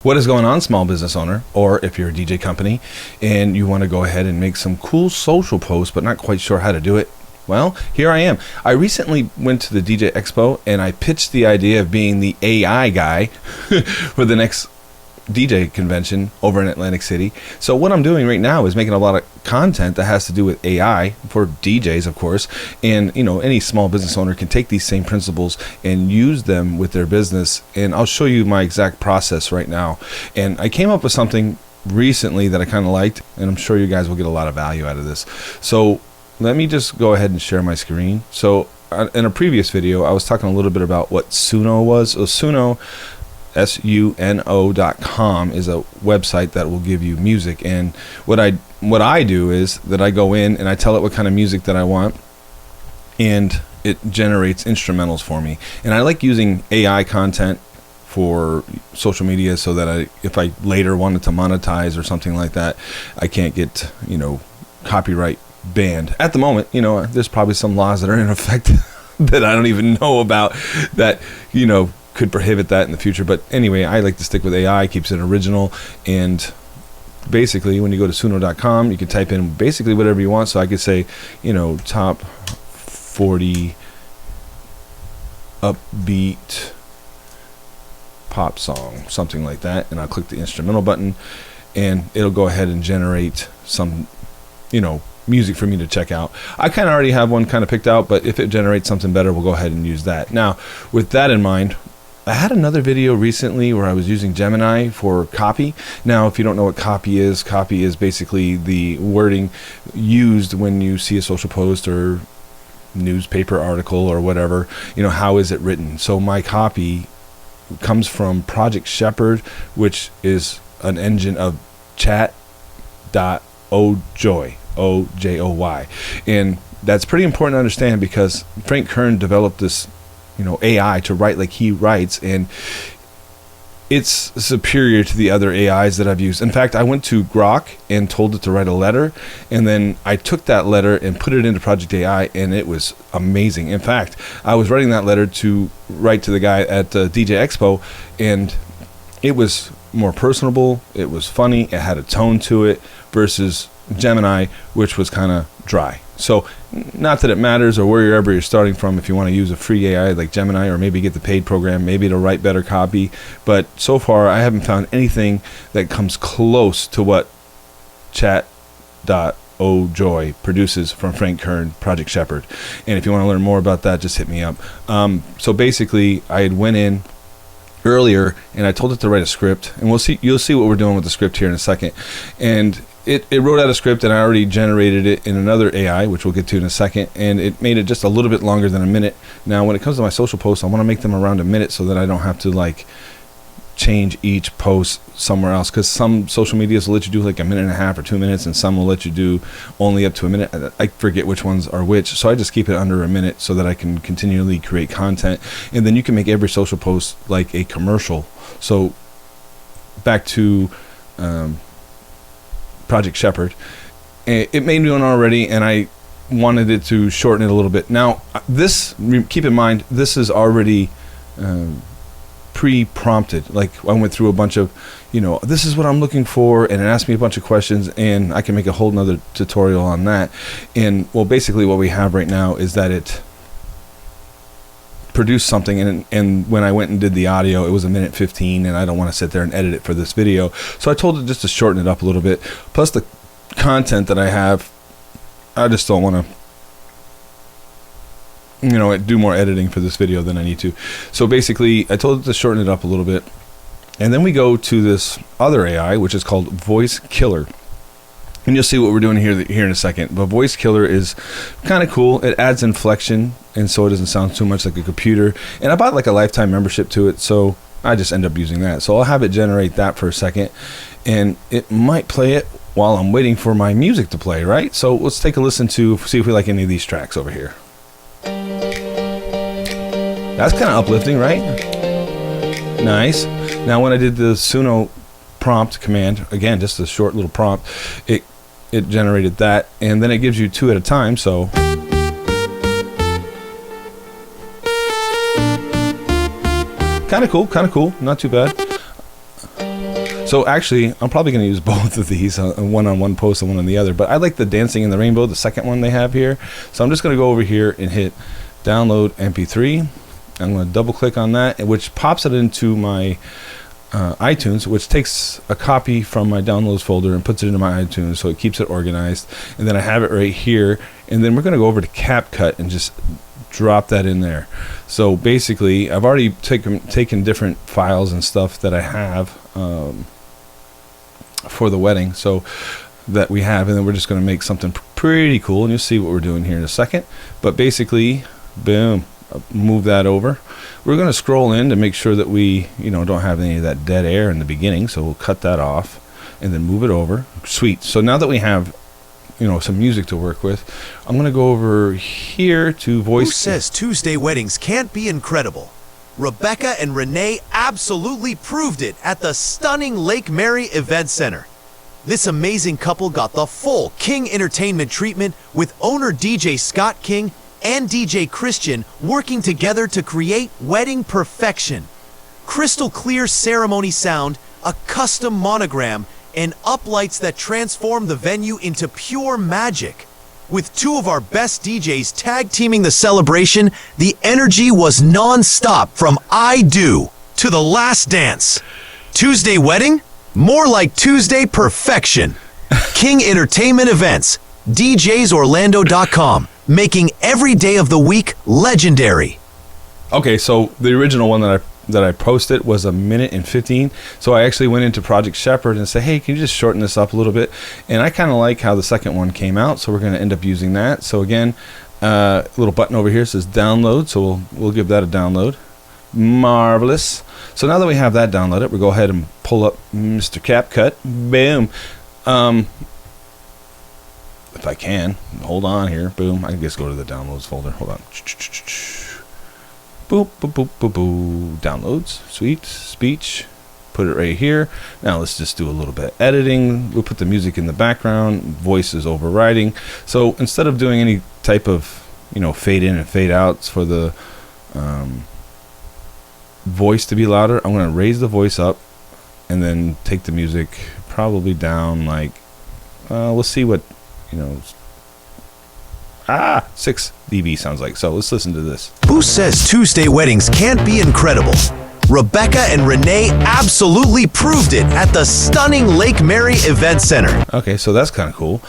What is going on, small business owner, or if you're a DJ company and you want to go ahead and make some cool social posts but not quite sure how to do it? Well, here I am. I recently went to the DJ Expo and I pitched the idea of being the AI guy for the next DJ convention over in Atlantic City. So what I'm doing right now is making a lot of content that has to do with AI for DJs, of course. And any small business owner can take these same principles and use them with their business. And I'll show you my exact process right now. And I came up with something recently that I kind of liked, and I'm sure you guys will get a lot of value out of this. So let me just go ahead and share my screen. So in a previous video, I was talking a little bit about what Suno was. So Suno, Suno.com, is a website that will give you music. And what I do is that I go in and I tell it what kind of music that I want, and it generates instrumentals for me. And I like using AI content for social media so that if I later wanted to monetize or something like that, I can't get copyright banned. At the moment, there's probably some laws that are in effect that I don't even know about that could prohibit that in the future. But anyway, I like to stick with AI, keeps it original. And basically, when you go to Suno.com, you can type in basically whatever you want. So I could say, top 40 upbeat pop song, something like that. And I'll click the instrumental button and it'll go ahead and generate some, music for me to check out. I kind of already have one kind of picked out, but if it generates something better, we'll go ahead and use that. Now, with that in mind, I had another video recently where I was using Gemini for copy. Now, if you don't know what copy is basically the wording used when you see a social post or newspaper article or whatever. How is it written? So my copy comes from Project Shepherd, which is an engine of chat.ojoy, OJOY. And that's pretty important to understand because Frank Kern developed this AI to write like he writes, and it's superior to the other AIs that I've used. In fact, I went to Grok and told it to write a letter, and then I took that letter and put it into Project AI, and it was amazing. In fact, I was writing that letter to write to the guy at DJ Expo, and it was more personable, it was funny, it had a tone to it, versus Gemini, which was kind of dry. So not that it matters or wherever you're starting from, if you want to use a free AI like Gemini or maybe get the paid program, maybe to write better copy. But so far I haven't found anything that comes close to what chat.ojoy produces from Frank Kern, Project Shepherd. And if you want to learn more about that, just hit me up. So basically I had went in earlier and I told it to write a script, and you'll see what we're doing with the script here in a second. And it wrote out a script, and I already generated it in another AI, which we'll get to in a second, and it made it just a little bit longer than a minute. Now, when it comes to my social posts, I want to make them around a minute so that I don't have to change each post somewhere else, because some social medias will let you do like a minute and a half or 2 minutes, and some will let you do only up to a minute. I forget which ones are which, so I just keep it under a minute so that I can continually create content. And then you can make every social post like a commercial. So back to Project Shepherd, it made me one already, and I wanted it to shorten it a little bit. Now, keep in mind, this is already pre-prompted. Like, I went through a bunch of, this is what I'm looking for, and it asked me a bunch of questions, and I can make a whole nother tutorial on that. And well, basically what we have right now is that it produced something, and when I went and did the audio, it was 1:15, and I don't want to sit there and edit it for this video, so I told it just to shorten it up a little bit. Plus the content that I have, I just don't want to do more editing for this video than I need to. So basically I told it to shorten it up a little bit, and then we go to this other AI, which is called Voice Killer. And you'll see what we're doing here in a second. But Voice Killer is kind of cool. It adds inflection, and so it doesn't sound too much like a computer. And I bought like a lifetime membership to it, so I just end up using that. So I'll have it generate that for a second, and it might play it while I'm waiting for my music to play, right? So let's take a listen to see if we like any of these tracks over here. That's kind of uplifting, right? Nice. Now when I did the Suno prompt command, again, just a short little prompt, it generated that, and then it gives you 2 at a time. So kind of cool, not too bad. So actually, I'm probably going to use both of these, one on one post and one on the other. But I like the Dancing in the Rainbow, the second one they have here. So I'm just going to go over here and hit download MP3. I'm going to double click on that, which pops it into my iTunes, which takes a copy from my downloads folder and puts it into my iTunes, so it keeps it organized. And then I have it right here. And then we're going to go over to CapCut and just drop that in there. So basically, I've already taken different files and stuff that I have for the wedding, so that we have, and then we're just going to make something pretty cool, and you'll see what we're doing here in a second. But basically, boom, move that over. We're going to scroll in to make sure that we don't have any of that dead air in the beginning, so we'll cut that off and then move it over. Sweet. So now that we have some music to work with, I'm going to go over here to voice. Who says Tuesday weddings can't be incredible? Rebecca and Renee absolutely proved it at the stunning Lake Mary Event Center. This amazing couple got the full King Entertainment treatment, with owner DJ Scott King and DJ Christian working together to create wedding perfection. Crystal clear ceremony sound, a custom monogram, and uplights that transform the venue into pure magic. With two of our best DJs tag teaming the celebration, the energy was non-stop from I Do to the last dance. Tuesday wedding? More like Tuesday perfection. King Entertainment Events, DJsorlando.com, making every day of the week legendary. Okay, so the original one that I posted was 1:15 minutes. So I actually went into Project Shepherd and said, hey, can you just shorten this up a little bit? And I kind of like how the second one came out, so we're going to end up using that. So again, a little button over here says download, so we'll give that a download. Marvelous. So now that we have that downloaded, we'll go ahead and pull up Mr. CapCut. Boom. If I can, hold on here. Boom. I can just go to the downloads folder. Hold on. Boop, boop, boop, boop, boop. Downloads. Sweet. Speech. Put it right here. Now let's just do a little bit of editing. We'll put the music in the background. Voice is overriding. So instead of doing any type of, fade in and fade outs for the voice to be louder, I'm going to raise the voice up and then take the music probably down like, we'll see what, 6 dB sounds like. So let's listen to this. Who says Tuesday weddings can't be incredible? Rebecca and Renee absolutely proved it at the stunning Lake Mary Event Center. Okay, so that's kind of cool.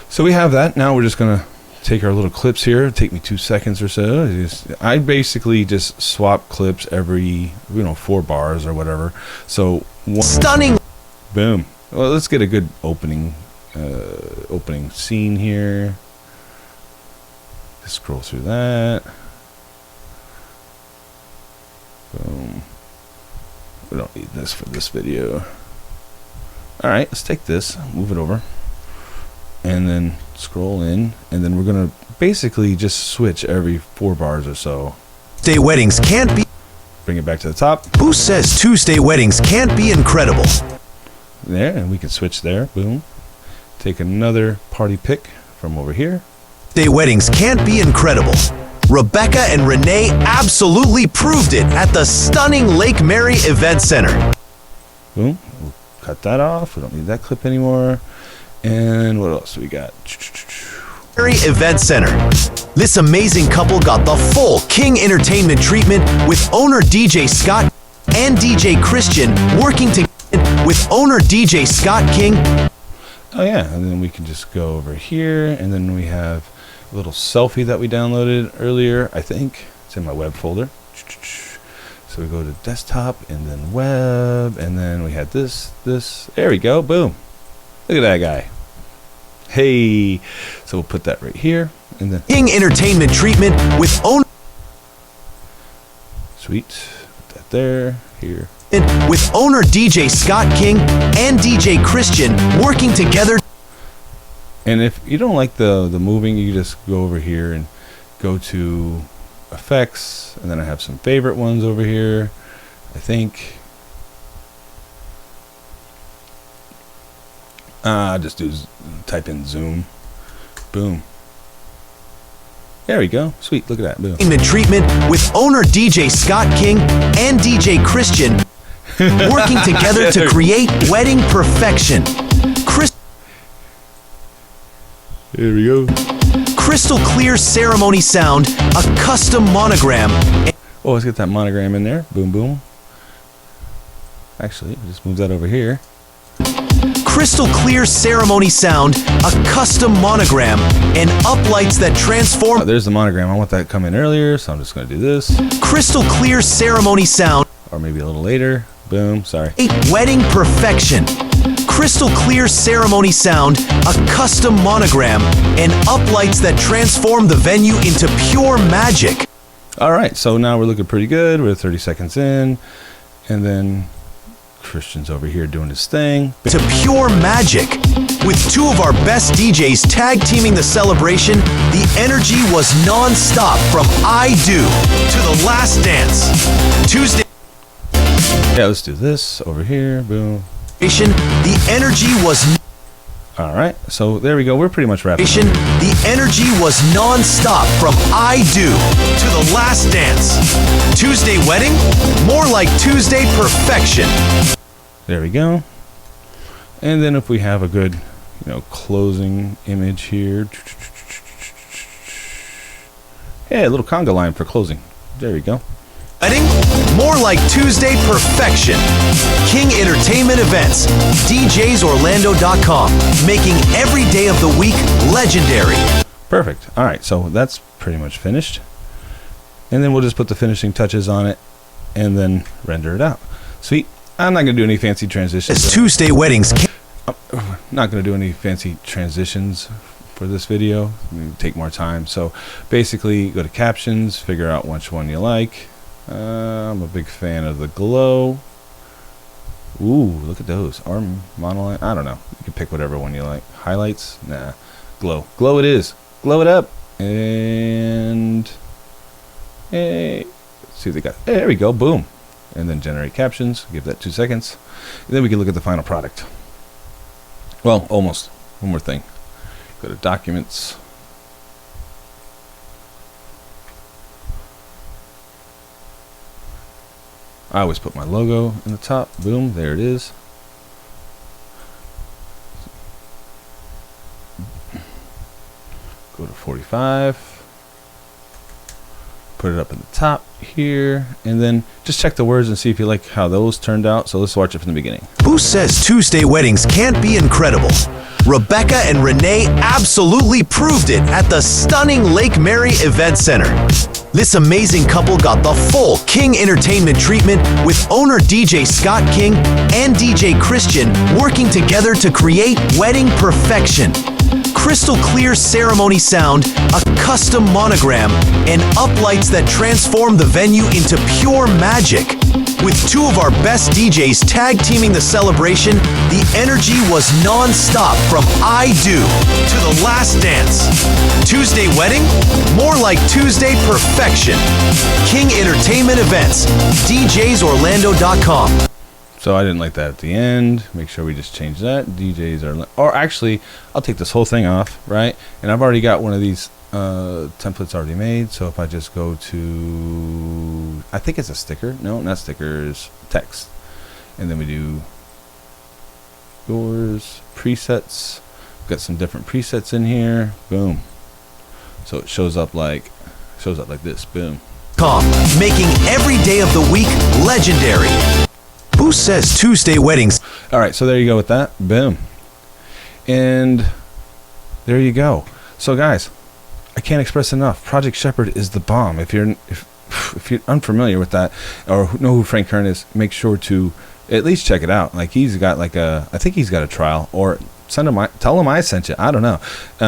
So we have that. Now we're just going to take our little clips here. Take me 2 seconds or so. I basically just swap clips every 4 bars or whatever. So stunning. Boom. Well, let's get a good opening scene here. Just scroll through that. Boom. We don't need this for this video. All right, let's take this, move it over, and then scroll in, and then we're gonna basically just switch every 4 bars or so. Tuesday weddings can't be. Bring it back to the top. Who says Tuesday weddings can't be incredible? There, and we can switch there. Boom. Take another party pick from over here. Tuesday weddings can't be incredible. Rebecca and Renee absolutely proved it at the stunning Lake Mary Event Center. Boom. We'll cut that off. We don't need that clip anymore. And what else do we got? Mary Event Center. This amazing couple got the full King Entertainment treatment, with owner DJ Scott and DJ Christian working together with owner DJ Scott King. Oh yeah, and then we can just go over here, and then we have a little selfie that we downloaded earlier. I think it's in my web folder. So we go to desktop and then web, and then we had this. There we go. Boom. Look at that guy. Hey. So we'll put that right here, and then King Entertainment treatment with owner. Sweet. Put that there. Here. With owner DJ Scott King and DJ Christian working together. And if you don't like the moving, you just go over here and go to effects, and then I have some favorite ones over here. I think just type in zoom. Boom. There we go. Sweet. Look at that. Boom. Treatment with owner DJ Scott King and DJ Christian. working together to create wedding perfection. Here we go. Crystal clear ceremony sound, a custom monogram. Oh, let's get that monogram in there. Boom, boom. Actually, just move that over here. Crystal clear ceremony sound, a custom monogram, and uplights that transform. Oh, there's the monogram. I want that to come in earlier, so I'm just going to do this. Crystal clear ceremony sound. Or maybe a little later. Boom, sorry. Wedding perfection. Crystal clear ceremony sound, a custom monogram, and uplights that transform the venue into pure magic. All right, so now we're looking pretty good. We're 30 seconds in, and then Christian's over here doing his thing. To pure magic. With two of our best DJs tag teaming the celebration, the energy was non-stop from I Do to the Last Dance. Tuesday. Yeah, let's do this over here. Boom. The energy was. All right, so there we go. We're pretty much wrapping. The energy was non-stop from I Do to the Last Dance. Tuesday wedding, more like Tuesday perfection. There we go. And then if we have a good, closing image here. Yeah, a little conga line for closing. There we go. Wedding, more like Tuesday perfection. King Entertainment Events, DJsorlando.com, making every day of the week legendary. Perfect. All right, so that's pretty much finished. And then we'll just put the finishing touches on it and then render it out. Sweet. I'm not going to do any fancy transitions. It's Tuesday weddings. I'm not going to do any fancy transitions for this video. It'll take more time. So basically, go to captions, figure out which one you like. I'm a big fan of the glow. Ooh, look at those. Arm monoline. I don't know. You can pick whatever one you like. Highlights? Nah. Glow. Glow it is. Glow it up. And hey, let's see what they got. Hey, there we go. Boom. And then generate captions. Give that 2 seconds. And then we can look at the final product. Well, almost. One more thing. Go to documents. I always put my logo in the top. Boom, there it is. Go to 45. Put it up at the top here. And then just check the words and see if you like how those turned out. So let's watch it from the beginning. Who says Tuesday weddings can't be incredible? Rebecca and Renee absolutely proved it at the stunning Lake Mary Event Center. This amazing couple got the full King Entertainment treatment with owner DJ Scott King and DJ Christian working together to create wedding perfection. Crystal clear ceremony sound, a custom monogram, and uplights that transform the venue into pure magic. With two of our best DJs tag teaming the celebration, the energy was non-stop from I Do to the Last Dance. Tuesday wedding, more like Tuesday perfection. King Entertainment Events, DJsorlando.com. So I didn't like that at the end. Make sure we just change that. DJs are, or actually, I'll take this whole thing off, right? And I've already got one of these templates already made. So if I just go to, I think it's a sticker. No, not stickers, text. And then we do yours, presets. Got some different presets in here. Boom. So it shows up like this. Boom. Making every day of the week legendary. Who says Tuesday weddings? All right, so there you go with that. Boom. And there you go. So guys, I can't express enough. Project Shepherd is the bomb. If you're unfamiliar with that or know who Frank Kern is, make sure to at least check it out. Like he's got I think he's got a trial, or tell him I sent you. I don't know.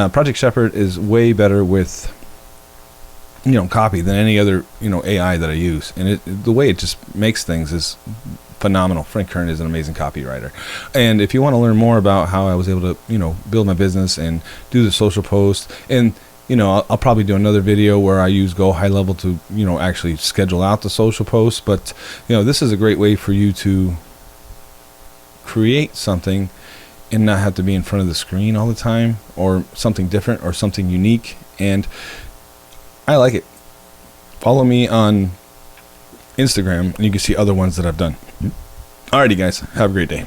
Project Shepherd is way better with copy than any other AI that I use, and the way it just makes things is phenomenal. Frank Kern is an amazing copywriter. And if you want to learn more about how I was able to build my business and do the social post, and I'll probably do another video where I use Go High Level to actually schedule out the social posts. But this is a great way for you to create something and not have to be in front of the screen all the time, or something different or something unique. And I like it. Follow me on Instagram and you can see other ones that I've done. Alrighty, guys. Have a great day.